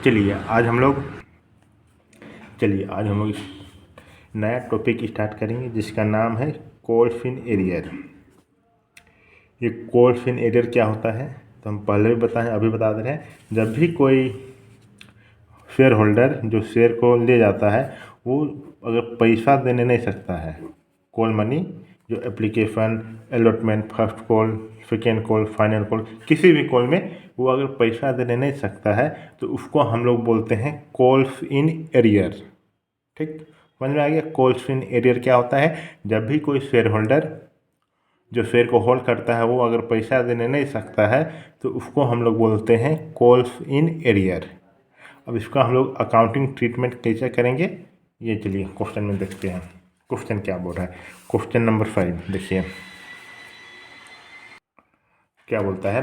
चलिए आज हम लोग नया टॉपिक स्टार्ट करेंगे जिसका नाम है कोलफिन एरियर। ये कोलफिन एरियर क्या होता है तो हम पहले भी बताएं, अभी बता दे रहे हैं। जब भी कोई शेयर होल्डर जो शेयर को ले जाता है वो अगर पैसा देने नहीं सकता है, कॉल मनी जो application, allotment, first call, second call, final call, किसी भी कॉल में वो अगर पैसा देने नहीं सकता है तो उसको हम लोग बोलते हैं कॉल्स इन एरियर। ठीक, समझ में आ गया। कॉल्स इन एरियर क्या होता है? जब भी कोई शेयर होल्डर जो शेयर को होल्ड करता है वो अगर पैसा देने नहीं सकता है तो उसको हम लोग बोलते हैं कॉल्स इन एरियर। अब इसका हम लोग अकाउंटिंग ट्रीटमेंट कैसे करेंगे ये चलिए क्वेश्चन में देखते हैं। क्वेश्चन क्या बोल रहा है? क्वेश्चन नंबर 5 देखिए क्या बोलता है।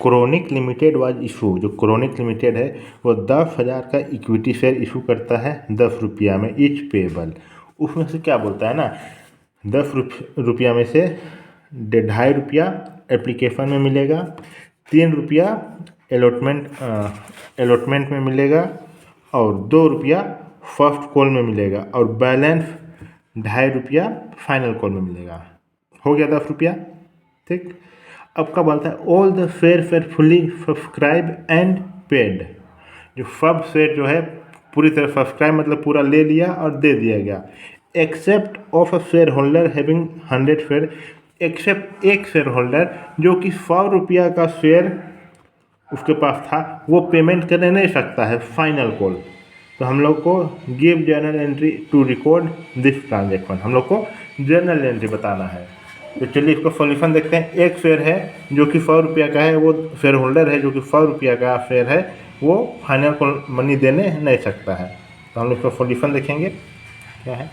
Chronic limited was issue. जो क्रोनिक लिमिटेड है वो 10,000 का इक्विटी शेयर इशू करता है 10 रुपया में, ईच पेबल। उसमें से क्या बोलता है ना, 10 रुपया में से 2.5 रुपया एप्लीकेशन में मिलेगा, 3 रुपया अलॉटमेंट में मिलेगा और 2 रुपया फर्स्ट कॉल में मिलेगा और बैलेंस 2.5 रुपया फाइनल कॉल में मिलेगा। हो गया 10 रुपया। ठीक, अब क्या बोलता है? All the fair fully subscribe and paid. जो सब शेयर जो है पूरी तरह सब्सक्राइब मतलब पूरा ले लिया और दे दिया गया, except of a share holder having 100 share. Except एक शेयर होल्डर जो कि 100 रुपया का शेयर उसके पास था वो पेमेंट करने नहीं सकता है फाइनल कॉल। तो हम लोग को give journal entry to record this transaction, हम लोग को जर्नल एंट्री बताना है। तो चलिए इसको सॉल्यूशन देखते हैं। एक शेयर है जो कि 100 रुपया का है, वो शेयर होल्डर है जो कि 100 रुपया का शेयर है, वो फाइनल कॉल मनी देने नहीं सकता है। तो हम लोग इसका सॉल्यूशन देखेंगे क्या है।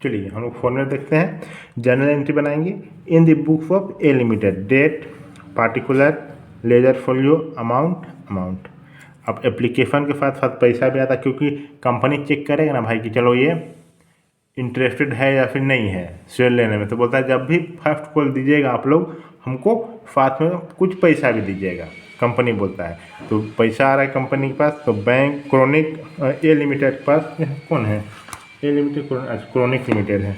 चलिए हम लोग फॉर्मूला देखते हैं। जर्नल एंट्री बनाएंगे। In the books of A limited, date, particular, ledger folio, amount. अब एप्लीकेशन के साथ साथ पैसा भी आता क्योंकि कंपनी चेक करेगा ना भाई कि चलो ये इंटरेस्टेड है या फिर नहीं है शेयर लेने में। तो बोलता है जब भी फर्स्ट कॉल दीजिएगा आप लोग हमको साथ में कुछ पैसा भी दीजिएगा, कंपनी बोलता है। तो पैसा आ रहा है कंपनी के पास, तो बैंक क्रोनिक ए लिमिटेड के पास कौन है? ए लिमिटेड क्रोनिक लिमिटेड है।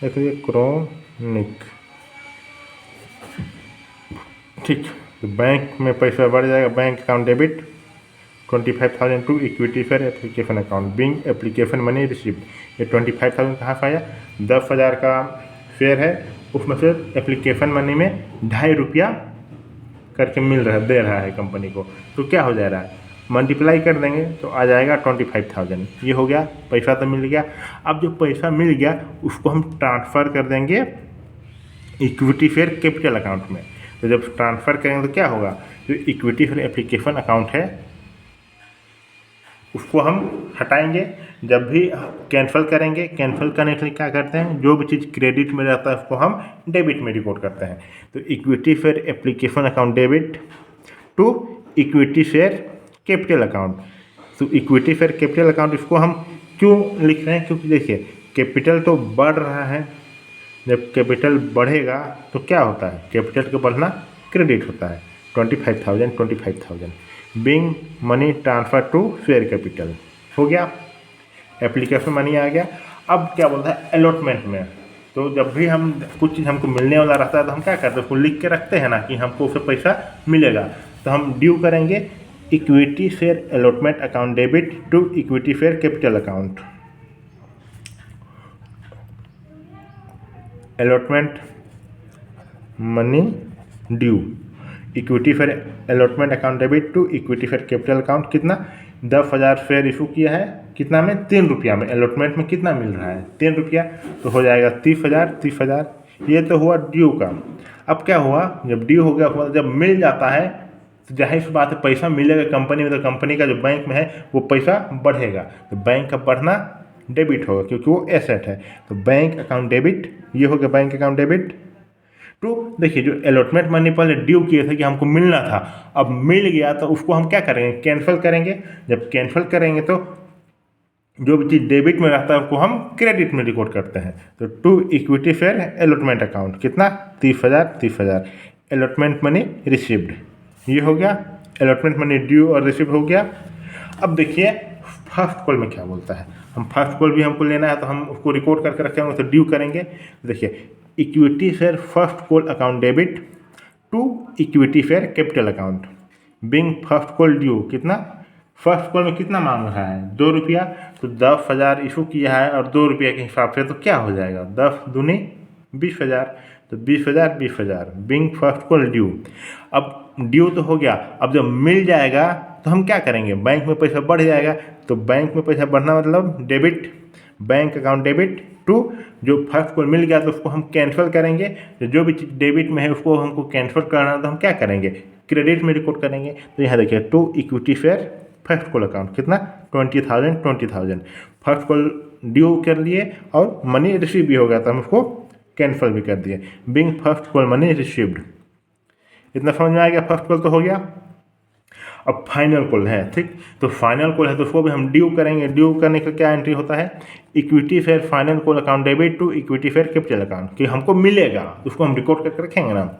देखिए क्रोनिक, ठीक। तो बैंक में पैसा बढ़ जाएगा, bank account debit 25,000 to equity fair application account being application money received. ये 25,000 कहाँ से आया? 10,000 का शेयर है, उसमें से एप्लीकेशन मनी में 2.5 रुपया करके मिल रहा है, दे रहा है कंपनी को। तो क्या हो जा रहा है? मल्टीप्लाई कर देंगे तो आ जाएगा 25,000। ये हो गया, पैसा तो मिल गया। अब जो पैसा मिल गया उसको हम ट्रांसफ़र कर देंगे इक्विटी फेयर कैपिटल अकाउंट में। तो जब ट्रांसफ़र करेंगे तो क्या होगा? जो इक्विटी फेयर एप्लीकेशन अकाउंट है उसको हम हटाएंगे। जब भी कैंसिल करेंगे, कैंसिल करने के लिए क्या करते हैं, जो भी चीज़ क्रेडिट में रहता है उसको हम डेबिट में रिकॉर्ड करते हैं। तो equity fair application account debit to equity share capital account. तो इक्विटी फेयर कैपिटल अकाउंट इसको हम क्यों लिख रहे हैं? क्योंकि देखिए कैपिटल तो बढ़ रहा है, जब कैपिटल बढ़ेगा तो क्या होता है? कैपिटल का बढ़ना क्रेडिट होता है। 25,000 being money transfer to share capital हो गया, एप्लीकेशन मनी आ गया। अब क्या बोलता है अलॉटमेंट में, तो जब भी हम कुछ चीज़ हमको मिलने वाला रहता है तो हम क्या करते हैं, उसको लिख के रखते हैं ना कि हमको उससे पैसा मिलेगा। तो हम ड्यू करेंगे equity share allotment account debit to equity share capital account. Allotment money due equity fair allotment account debit to equity fair capital account. कितना? 10,000 शेयर इशू किया है, कितना में? 3 रुपया में। अलॉटमेंट में कितना मिल रहा है? 3 रुपया। तो हो जाएगा 30,000। ये तो हुआ ड्यू का। अब क्या हुआ, जब ड्यू हो गया हुआ, जब मिल जाता है तो जाहिर सी बात है पैसा मिलेगा कंपनी में, तो कंपनी का जो बैंक में है वो पैसा बढ़ेगा। तो बैंक का बढ़ना डेबिट होगा क्योंकि वो एसेट है। तो बैंक अकाउंट डेबिट, ये हो गया बैंक अकाउंट डेबिट टू। देखिए जो अलॉटमेंट मनी पहले ड्यू किए थे कि हमको मिलना था, अब मिल गया तो उसको हम क्या करेंगे? कैंसिल करेंगे। जब कैंसिल करेंगे तो जो भी चीज़ डेबिट में रहता है उसको हम क्रेडिट में रिकॉर्ड करते हैं। तो to equity fair allotment account कितना? 30,000 अलॉटमेंट मनी रिसीव्ड, ये हो गया अलॉटमेंट मनी ड्यू और रिसीव हो गया। अब देखिए फर्स्ट कॉल में क्या बोलता है। हम फर्स्ट कॉल भी हमको लेना है तो हम उसको रिकॉर्ड करके रखे होंगे तो ड्यू करेंगे। देखिए equity fair first call account debit to equity fair capital account being first call due. कितना फर्स्ट कॉल में कितना मांग रहा है, 2 रुपया, तो 10,000 इशू किया है और 2 रुपया के हिसाब से तो क्या हो जाएगा, 10 दूनी 20,000, तो 20,000 20,000 बिंग फर्स्ट कॉल ड्यू। अब ड्यू तो हो गया, अब जब मिल जाएगा तो हम क्या करेंगे, बैंक में पैसा बढ़ जाएगा, तो बैंक में पैसा बढ़ना मतलब debit, bank account debit to जो फर्स्ट कॉल मिल गया तो उसको हम कैंसिल करेंगे। तो जो भी चीज़ डेबिट में है उसको हमको कैंसिल करना है तो हम क्या करेंगे, क्रेडिट में रिकॉर्ड करेंगे। तो यहाँ देखिए to equity fair first call account कितना 20,000 फर्स्ट कॉल ड्यू कर लिए और मनी रिसीव भी हो गया तो हम उसको कैंसिल भी कर दिए। Being first call money received. इतना समझ में आ गया, फर्स्ट कॉल तो हो गया। अब फाइनल कॉल है, ठीक, तो फाइनल कॉल है तो उसको भी हम ड्यू करेंगे। ड्यू करने का क्या एंट्री होता है, equity fair final call account debit to equity fair capital account, कि हमको मिलेगा उसको हम रिकॉर्ड करके रखेंगे ना।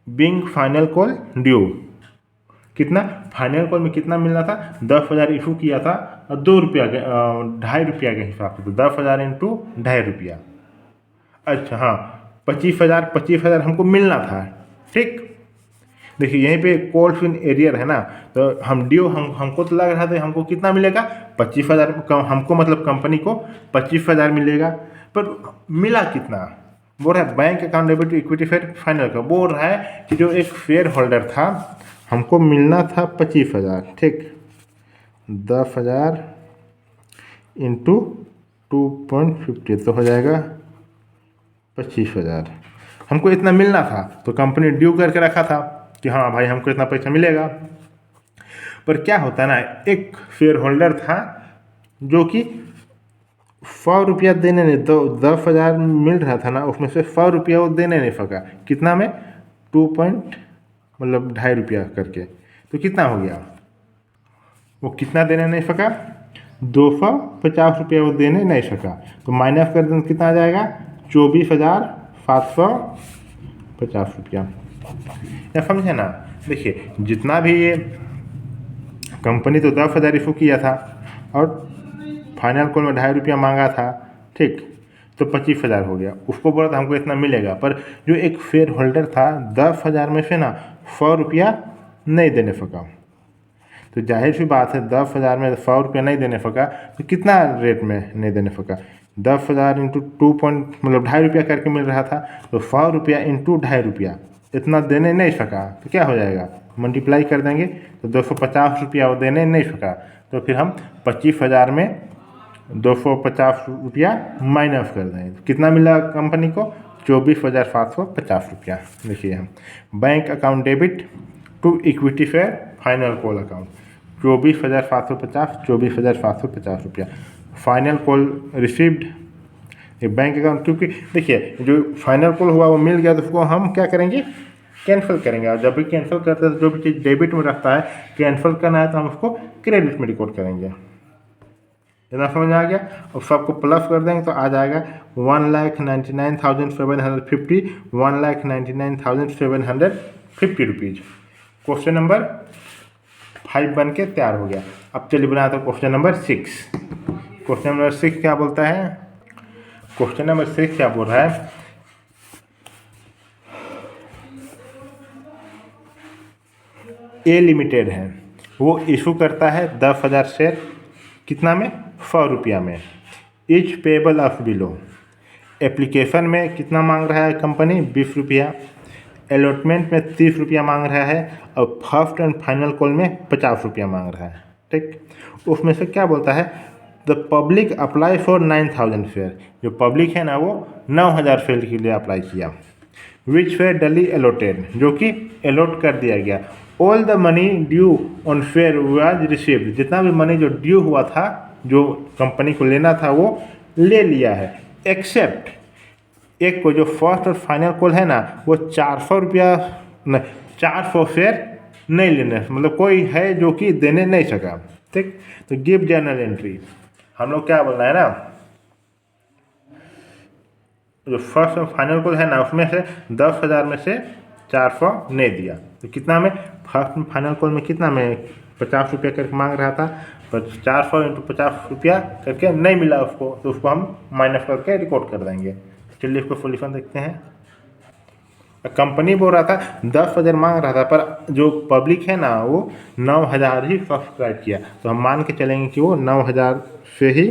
बिंग फाइनल कॉल ड्यू कितना, फाइनल कॉल में कितना मिलना था, 10,000 इशू किया था और 2 रुपया के 2.5 रुपया के हिसाब से, तो 10,000 इंटू 2.5 रुपया। अच्छा हाँ 25,000 हमको मिलना था, ठीक। देखिए यहीं पे कोल्ड फिन एरियर है ना, तो हम ड्यू हमको तो लग रहा था हमको कितना मिलेगा 25,000, हमको मतलब कंपनी को 25,000 मिलेगा, पर मिला कितना, बोल रहा है bank account debit to equity fair final का, बोल रहा है कि जो एक फेयर होल्डर था हमको मिलना था 25,000, ठीक, 10,000 इंटू 2.50 तो हो जाएगा 25,000, हमको इतना मिलना था। तो कंपनी ड्यू करके रखा था कि हाँ भाई हमको इतना पैसा मिलेगा। पर क्या होता है ना, एक शेयर होल्डर था जो कि 100 रुपया देने नहीं, तो 10,000 मिल रहा था ना, उसमें से 100 रुपया वो देने नहीं सका। कितना में 2.2 रुपया करके, तो कितना हो गया, वो कितना देने नहीं सका, 250 रुपया वो देने नहीं सका। तो माइनस कर दें कितना आ जाएगा, 24,750 रुपया। या समझे ना, देखिए जितना भी ये कंपनी तो 10,000 इशू किया था और फाइनल कॉल में 2.5 रुपया मांगा था, ठीक, तो 25,000 हो गया। उसको बोला था हमको इतना मिलेगा, पर जो एक शेयर होल्डर था 10,000 में से ना 100 रुपया नहीं देने सका। तो जाहिर सी बात है 10,000 में 100 रुपया नहीं देने सका तो कितना रेट में नहीं देने सका, 10,000 इंटू 2.2 रुपया करके मिल रहा था, तो 100 रुपया इंटू 2.5 रुपया इतना देने नहीं सका, तो क्या हो जाएगा, मल्टीप्लाई कर देंगे तो 250 रुपया वो देने नहीं सका। तो फिर हम 25,000 में 250 रुपया माइनस कर देंगे, कितना मिला कंपनी को, 24,750 रुपया। देखिए हम bank account debit to equity fair final call account 24,750, 24,750 रुपया फाइनल कॉल रिसीव्ड। ये बैंक अकाउंट, क्योंकि देखिए जो फाइनल कॉल हुआ वो मिल गया तो उसको हम क्या करेंगे, कैंसिल करेंगे। और जब भी कैंसिल करते हैं तो जो भी चीज़ डेबिट में रखता है कैंसिल करना है तो हम उसको क्रेडिट में रिकॉर्ड करेंगे। इतना समझ आ गया। और सबको प्लस कर देंगे तो आ जाएगा 1,99,750, 1,99,750 रुपीज़। क्वेश्चन नंबर 5 बन के तैयार हो गया। अब चलिए बनाते हैं क्वेश्चन नंबर 6। क्वेश्चन नंबर 6 क्या बोलता है, क्वेश्चन नंबर 6 क्या बोल रहा है, ए लिमिटेड है, वो इशू करता है 10,000 शेयर, कितना में, 100 रुपया में, etch payable of below. Application में कितना मांग रहा है कंपनी, 20 रुपया, अलॉटमेंट में 30 रुपया मांग रहा है और फर्स्ट एंड फाइनल कॉल में 50 रुपया मांग रहा है, ठीक। उसमें से क्या बोलता है, the public apply for 9,000 share, जो पब्लिक है ना वो 9,000 शेयर के लिए अप्लाई किया। विच फेयर डली अलॉटेड, जो कि अलॉट कर दिया गया। All the money due on fair was received, जितना भी मनी जो ड्यू हुआ था, जो कंपनी को लेना था वो ले लिया है, एक्सेप्ट एक को जो फर्स्ट और फाइनल कॉल है ना वो 400 रुपया, 400 शेयर नहीं लेने, मतलब कोई है जो कि देने नहीं सका, ठीक। तो गिव जर्नल एंट्री, हम लोग क्या बोलना है ना, जो फर्स्ट और फाइनल कॉल है ना उसमें से 10,000 में से 400 नहीं दिया, तो कितना में फर्स्ट में फाइनल कॉल में कितना में 50 रुपया करके मांग रहा था, पर 400 इंटू 50 रुपया करके नहीं मिला उसको, तो उसको हम माइनस करके रिकॉर्ड कर देंगे। चलिए इसको सोल्यूशन देखते हैं। कंपनी बोल रहा था 10,000 मांग रहा था, पर जो पब्लिक है ना वो 9,000 ही सब्सक्राइब किया, तो हम मान के चलेंगे कि वो 9,000 से ही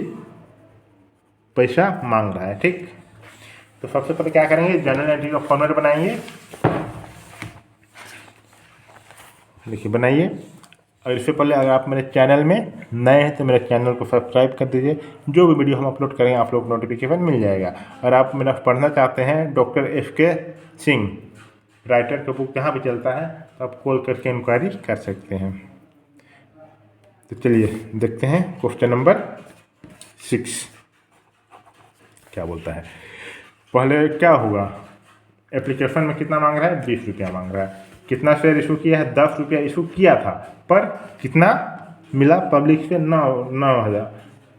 पैसा मांग रहा है। ठीक, तो सबसे पहले क्या करेंगे, जनरल एंट्री का फॉर्मेट बनाएंगे। देखिए बनाइए। और इससे पहले अगर आप मेरे चैनल में नए हैं तो मेरे चैनल को सब्सक्राइब कर दीजिए, जो भी वीडियो हम अपलोड करेंगे आप लोग को नोटिफिकेशन मिल जाएगा। और आप मेरा पढ़ना चाहते हैं डॉक्टर SK सिंह राइटर का बुक जहाँ भी चलता है, तो आप कॉल करके इंक्वायरी कर सकते हैं। तो चलिए देखते हैं क्वेश्चन नंबर 6 क्या बोलता है। पहले क्या होगा, एप्लीकेशन में कितना मांग रहा है, 20 रुपया मांग रहा है। कितना शेयर इशू किया है, 10 रुपया इशू किया था, पर कितना मिला पब्लिक से, 9,000,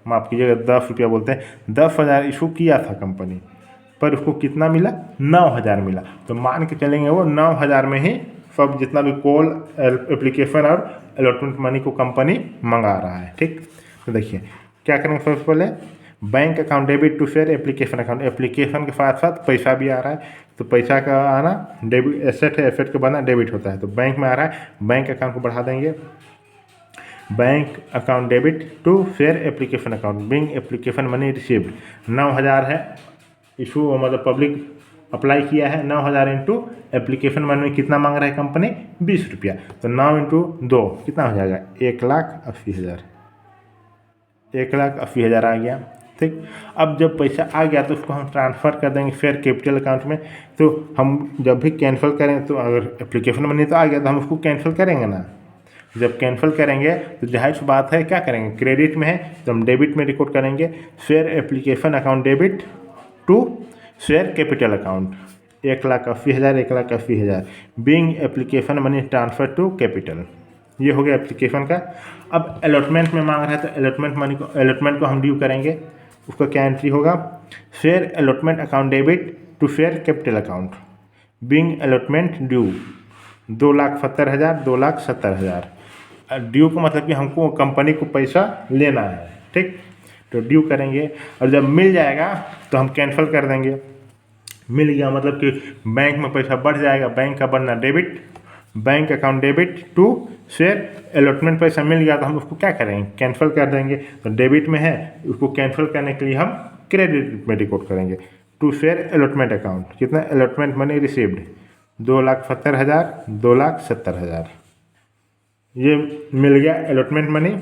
माफ़ कीजिएगा 10 रुपया बोलते हैं, 10,000 इशू किया था कंपनी, पर उसको कितना मिला, 9,000 मिला। तो मान के चलेंगे वो 9,000 में ही सब जितना भी कॉल, एप्लीकेशन और अलॉटमेंट मनी को कंपनी मंगा रहा है। ठीक, तो देखिए क्या करेंगे, सबसे पहले bank account debit to share application account, application के साथ साथ पैसा भी आ रहा है, तो पैसा का आना डेबिट, एसेट है, एसेट का बनना डेबिट होता है, तो बैंक में आ रहा है, बैंक अकाउंट को बढ़ा देंगे, bank account debit to share application account, being application money received, 9,000 है इशू, मतलब पब्लिक अप्लाई किया है, 9,000 इंटू एप्लीकेशन मनी में कितना मांग रहा है कंपनी, 20 रुपया, तो 9 इंटू 2 कितना हो जाएगा, 1,80,000, 1,80,000 आ गया। ठीक, अब जब पैसा आ गया तो उसको हम ट्रांसफ़र कर देंगे शेयर कैपिटल अकाउंट में। तो हम जब भी कैंसिल करें, तो अगर एप्लीकेशन मनी तो आ गया तो हम उसको कैंसिल करेंगे ना, जब कैंसिल करेंगे तो जाहिर सी बात है क्या करेंगे, क्रेडिट में है तो हम डेबिट में रिकॉर्ड करेंगे, share application account debit to share capital account, 1,80,000, 1,80,000 being application money transfer to capital, ये हो गया एप्लीकेशन का। अब अलॉटमेंट में मांग रहा है तो अलॉटमेंट मनी को, अलॉटमेंट को हम ड्यू करेंगे, उसका क्या एंट्री होगा, share allotment account debit to share capital account, being allotment due 2,70,000, 2,70,000। Due का मतलब कि हमको कंपनी को पैसा लेना है। ठीक, तो ड्यू करेंगे, और जब मिल जाएगा तो हम कैंसिल कर देंगे। मिल गया मतलब कि बैंक में पैसा बढ़ जाएगा, बैंक का बढ़ना debit, bank account debit to share allotment, पैसा मिल गया तो हम उसको क्या करेंगे, कैंसिल कर देंगे। तो डेबिट में है, उसको कैंसिल करने के लिए हम क्रेडिट में रिकॉर्ड करेंगे, टू शेयर अलॉटमेंट अकाउंट, कितना अलॉटमेंट मनी रिसीव्ड, 2,70,000, 2,70,000, ये मिल गया अलॉटमेंट मनी।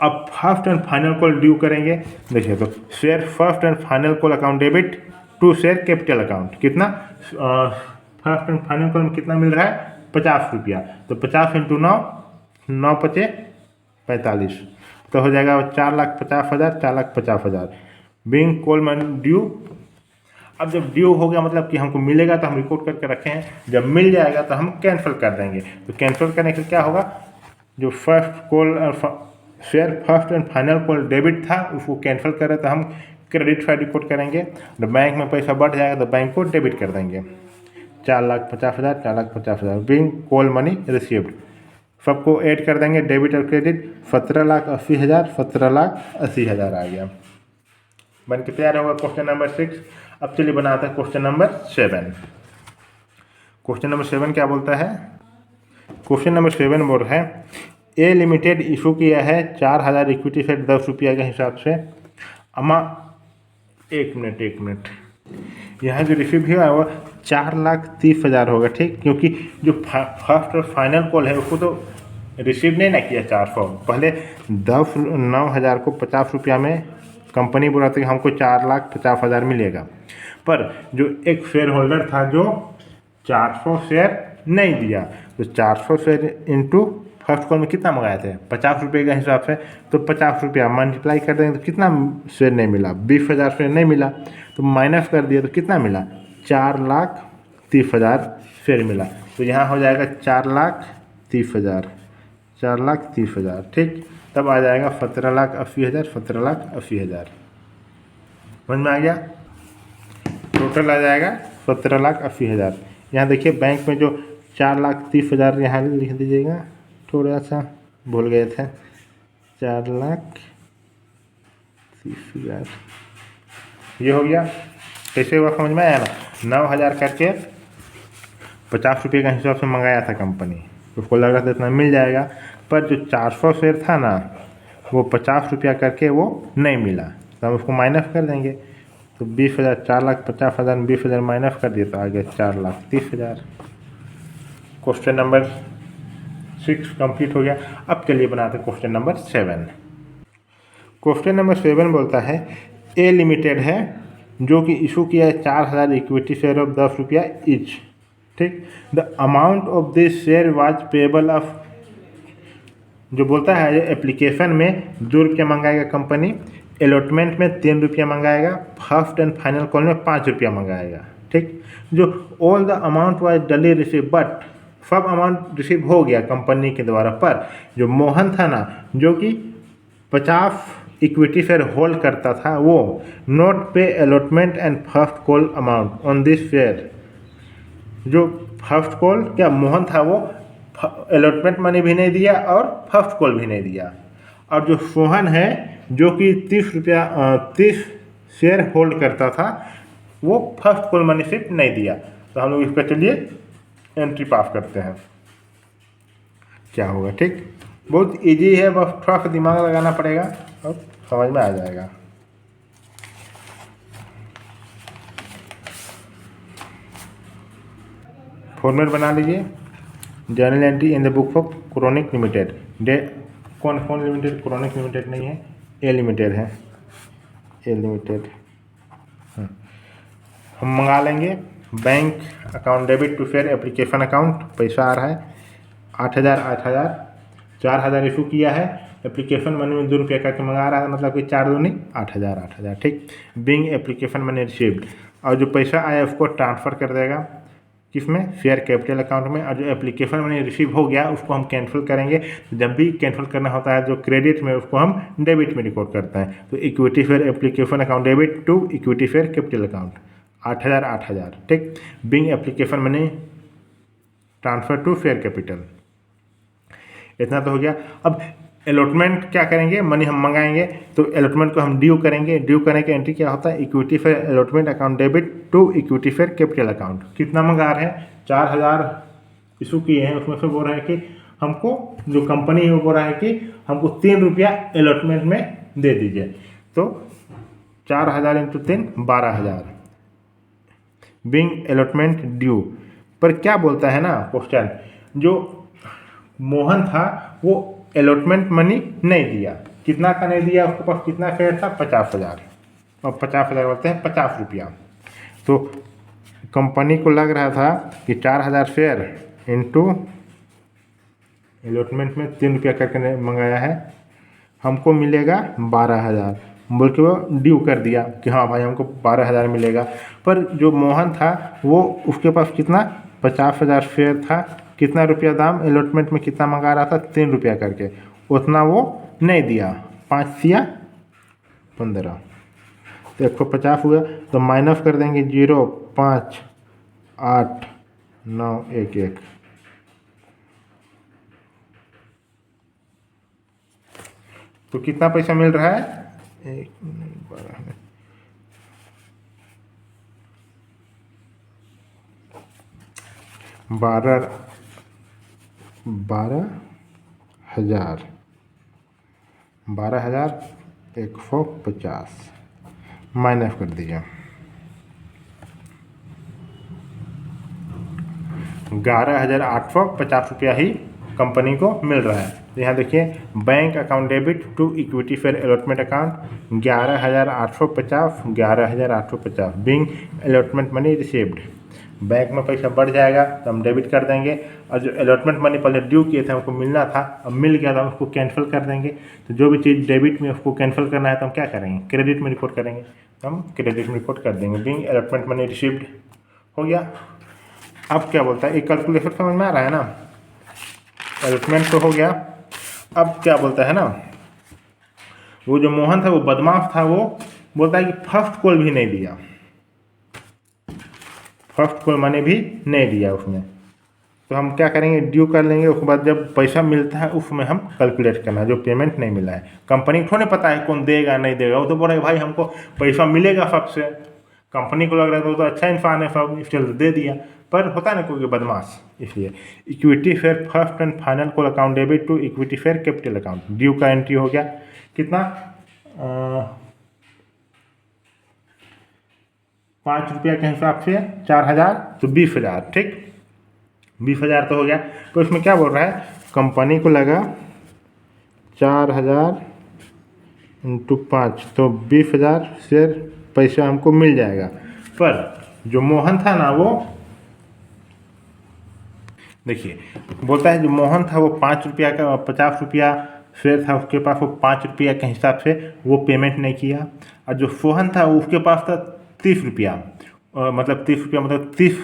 अब first and final call due करेंगे। देखिए तो share first and final call account debit to share capital account, कितना फर्स्ट एंड फाइनल कॉल में कितना मिल रहा है, 50 रुपया, तो 50 इंटू 9, 9 पचे 45, तो हो जाएगा 4,50,000, 4,50,000 बीइंग कॉल मनी ड्यू। अब जब ड्यू हो गया मतलब कि हमको मिलेगा तो हम रिकॉर्ड करके रखे हैं, जब मिल जाएगा तो हम कैंसिल कर देंगे। तो कैंसिल करने के लिए क्या होगा, जो first call share first and final call debit था उसको कैंसिल करें तो हम क्रेडिट साइड रिकॉर्ड करेंगे, तो बैंक में पैसा बढ़ जाएगा तो बैंक को डेबिट कर देंगे, 4,50,000, 4,50,000 बीइंग कॉल मनी रिसीव्ड, सबको ऐड कर देंगे डेबिट और क्रेडिट, 17,80,000, 17,80,000 आ गया, बन के तैयार होगा क्वेश्चन नंबर 6। अब चलिए बनाते हैं क्वेश्चन नंबर 7। क्वेश्चन नंबर 7 क्या बोलता है, क्वेश्चन नंबर 7 बोल रहा है ए लिमिटेड इशू किया है 4,000 इक्विटी सेट 10 रुपया के हिसाब से, अमा एक मिनट यहाँ जो रिसीव हुआ वो 4,30,000 होगा। ठीक, क्योंकि जो फर्स्ट और फाइनल कॉल है उसको तो रिसीव नहीं ना किया 400, पहले 9,000 को 50 रुपया में कंपनी बोला था कि हमको 4,50,000 मिलेगा, पर जो एक शेयर होल्डर था जो 400 शेयर नहीं दिया, तो 400 शेयर इंटू फर्स्ट कॉल में कितना मंगाए थे 50 रुपये के हिसाब से, तो 50 रुपया मल्टीप्लाई कर देंगे तो कितना शेयर नहीं मिला, 20,000 शेयर नहीं मिला, तो माइनस कर दिया तो कितना मिला, 4,30,000 शेयर मिला। तो यहाँ हो जाएगा 4,30,000, 4,30,000। ठीक, तब आ जाएगा 17,80,000, 17,80,000, समझ में आ गया, टोटल आ जाएगा 17,80,000। यहाँ देखिए बैंक में जो 4,30,000 यहाँ लिख दीजिएगा, थोड़ा सा भूल गए थे, 4,30,000 ये हो गया। कैसे हुआ समझ में आया ना? 9,000 करके 50 रुपये का हिसाब से मंगाया था कंपनी, उसको लग रहा था इतना मिल जाएगा, पर जो 400 शेयर था ना वो 50 रुपया करके वो नहीं मिला, तो हम उसको माइनस कर देंगे। तो 20,000, 4,50,000 में 20,000 माइनस कर दिया तो आ गया 4,30,000। क्वेश्चन नंबर 6 कंप्लीट हो गया। अब चलिए बनाते हैं क्वेश्चन नंबर 7। क्वेश्चन नंबर 7 बोलता है ए लिमिटेड है जो कि इशू किया है 4,000 इक्विटी शेयर ऑफ 10 रुपया ईच, ठीक। The amount of this share was payable of, जो बोलता है एप्लीकेशन में 2 रुपया मंगाएगा कंपनी, अलॉटमेंट में 3 रुपया मंगाएगा, फर्स्ट एंड फाइनल कॉल में 5 रुपया मंगाएगा, ठीक। जो ऑल द अमाउंट वाज डली रिसीव, बट सब अमाउंट रिसीव हो गया कंपनी के द्वारा, पर जो मोहन था ना जो कि 50 इक्विटी शेयर होल्ड करता था, वो नॉट पे allotment and first call amount on this share. जो फर्स्ट कॉल क्या मोहन था वो अलॉटमेंट मनी भी नहीं दिया और फर्स्ट कॉल भी नहीं दिया, और जो सोहन है जो कि 30 शेयर होल्ड करता था वो फर्स्ट कॉल मनी सिर्फ नहीं दिया। तो हम लोग इस पर चलिए एंट्री पास करते हैं, क्या होगा, ठीक। बहुत इजी है, बस थोड़ा सा दिमाग लगाना पड़ेगा और समझ में आ जाएगा। फॉर्मेट बना लीजिए, journal entry in the book of chronic limited. Day कौन कौन लिमिटेड? क्रोनिक लिमिटेड नहीं है, ए लिमिटेड है, ए लिमिटेड। हम मंगा लेंगे bank account debit to fair application account, पैसा आ रहा है 8,000 8,000, 4,000 इशू किया है, एप्लीकेशन मनी में 2 रुपया करके मंगा रहा है, मतलब कि 4 दूनी 8,000 8,000, ठीक। बिंग एप्लीकेशन मनी रिसीव्ड, और जो पैसा आया उसको ट्रांसफ़र कर देगा किसमें? शेयर कैपिटल अकाउंट में। और जो एप्लीकेशन मनी रिसीव हो गया उसको हम कैंसिल करेंगे, जब भी कैंसिल करना होता है जो क्रेडिट में उसको हम डेबिट में रिकॉर्ड करते हैं। तो equity fair application account debit to equity fair capital account 8,000 8,000, ठीक। Being application money transfer to fair capital, इतना तो हो गया। अब अलॉटमेंट क्या करेंगे? मनी हम मंगाएंगे तो अलॉटमेंट को हम ड्यू करेंगे, ड्यू करने की एंट्री क्या होता है? Equity fair allotment account debit to equity fair capital account. कितना मंगा रहे हैं? 4,000 इशू किए हैं, उसमें से बोल रहे हैं कि हमको, जो कंपनी है वो बोल रहा है कि हमको 3 रुपया अलॉटमेंट में दे दीजिए। तो 4,000 इंटू 3 12,000 बिंग अलॉटमेंट ड्यू। पर क्या बोलता है ना क्वेश्चन, जो मोहन था वो अलॉटमेंट मनी नहीं दिया। कितना का नहीं दिया? उसके पास कितना शेयर था? 50,000, और 50,000 बोलते हैं 50 रुपया। तो कंपनी को लग रहा था कि 4,000 शेयर इंटू अलॉटमेंट में 3 रुपया करके मंगाया है, हमको मिलेगा 12,000, बोल के वो ड्यू कर दिया कि हाँ भाई हमको 12,000 मिलेगा। पर जो मोहन था वो, उसके पास कितना? 50,000 शेयर था, कितना रुपया दाम? अलॉटमेंट में कितना मंगा रहा था? 3 रुपया करके, उतना वो नहीं दिया। 5 सिया 15, तो 150 हुआ, तो माइनस कर देंगे 0 5 8 9 1 1, तो कितना पैसा मिल रहा है? 12,150 माइनस कर दीजिए, 11,850 रुपया ही कंपनी को मिल रहा है। तो यहाँ देखिए bank account debit to equity fair allotment account 11,850 11,850 being allotment money received. Bank में पैसा बढ़ जाएगा तो हम डेबिट कर देंगे, और जो अलॉटमेंट मनी पहले ड्यू किए थे हमको मिलना था, अब मिल गया तो हम उसको कैंसिल कर देंगे। तो जो भी चीज़ डेबिट में उसको कैंसिल करना है तो हम क्या करेंगे? क्रेडिट में रिकॉर्ड करेंगे, तो हम क्रेडिट में रिकॉर्ड कर देंगे। बिंग अलॉटमेंट मनी रिसीव्ड हो गया। अब क्या बोलता है? एक कैलकुलेशन समझ में आ रहा है ना? अलॉटमेंट तो हो गया, अब क्या बोलता है ना, वो जो मोहन था वो बदमाश था, वो बोलता है कि फर्स्ट कॉल भी नहीं दिया, फर्स्ट कॉल मनी भी नहीं दिया उसने, तो हम क्या करेंगे, ड्यू कर लेंगे। उसके बाद जब पैसा मिलता है उसमें हम कैलकुलेट करना है जो पेमेंट नहीं मिला है। कंपनी को थोड़ी पता है कौन देगा नहीं देगा, वो तो बोल रहे भाई हमको पैसा मिलेगा सबसे। कंपनी को लग रहा था वो तो अच्छा इंसान है, सब चल दे दिया, पर होता है ना कोई बदमाश। इसलिए equity fair first and final call account debit to equity fair capital account, due का एंट्री हो गया कितना, 5 रुपया के हिसाब से 4000 तो 20,000, ठीक 20,000 तो हो गया। तो इसमें क्या बोल रहा है, कंपनी को लगा 4000 इंटू 5 तो 20,000 शेयर पैसा हमको मिल जाएगा। पर जो मोहन था ना, वो देखिए बोलता है जो मोहन था वो 5 रुपया का 50 रुपया शेयर था उसके पास, वो 5 रुपया के हिसाब से वो पेमेंट नहीं किया। और जो सोहन था उसके पास था 30 रुपया, मतलब 30 रुपया मतलब 30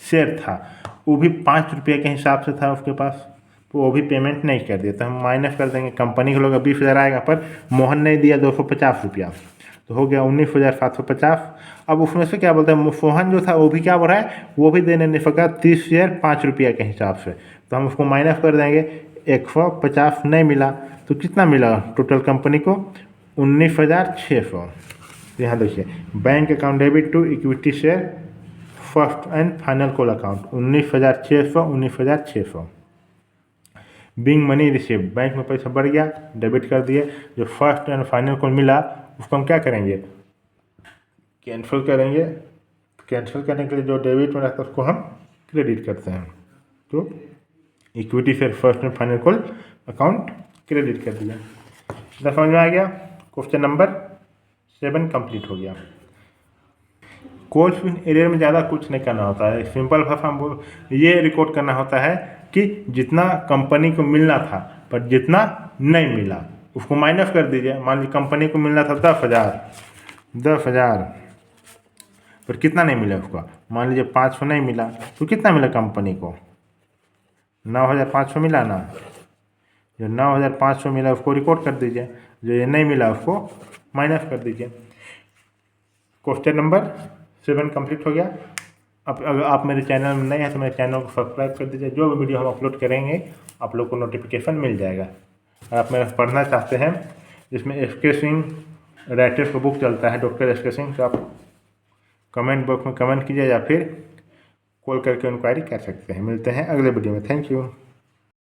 शेयर था, वो भी 5 रुपये के हिसाब से था उसके पास, तो वो भी पेमेंट नहीं कर दिया। तो हम माइनस कर देंगे, कंपनी के लोग 20,000 आएगा पर मोहन नहीं दिया 250 रुपया, तो हो गया 19,750। अब उसमें से क्या बोलते हैं, सोहन जो था वो भी क्या बोल रहा है, वो भी देने नहीं सका 30 शेयर 5 रुपया के हिसाब से, तो हम उसको माइनस कर देंगे। 150 नहीं मिला तो कितना मिला टोटल कंपनी को, 19,600। यहाँ देखिए bank account debit to equity share first and final call account 19,600, 19,600। Being money receive, bank में पैसा बढ़ गया, डेबिट कर दिए। जो फर्स्ट एंड फाइनल कॉल मिला उसको हम क्या करेंगे, कैंसिल करेंगे। कैंसिल करने के लिए जो डेबिट में रहता है उसको हम क्रेडिट करते हैं। तो equity share first and final call account credit कर दिया। इतना समझ में आ गया। क्वेश्चन नंबर 7 कंप्लीट हो गया। कोल्ड एरिया में ज़्यादा कुछ नहीं करना होता है, सिंपल भाषा में ये रिकॉर्ड करना होता है कि जितना कंपनी को मिलना था पर जितना नहीं मिला उसको माइनस कर दीजिए। मान लीजिए कंपनी को मिलना था 10,000 पर कितना नहीं मिला उसको, मान लीजिए 500 नहीं मिला तो कितना मिला कंपनी को, 9,500 मिला ना। जो 9,500 मिला उसको रिकॉर्ड कर दीजिए, जो ये नहीं मिला उसको माइनस कर दीजिए। क्वेश्चन नंबर 7 कंप्लीट हो गया। अब अगर आप मेरे चैनल में नए हैं तो मेरे चैनल को सब्सक्राइब कर दीजिए, जो भी वीडियो हम अपलोड करेंगे आप लोग को नोटिफिकेशन मिल जाएगा। अगर आप मेरा पढ़ना चाहते हैं जिसमें एस.के. सिंह राइटर्स का बुक चलता है, डॉक्टर एस.के. सिंह, तो आप कमेंट बॉक्स में कमेंट कीजिए या फिर कॉल करके इंक्वायरी कर सकते हैं। मिलते हैं अगले वीडियो में। Thank you.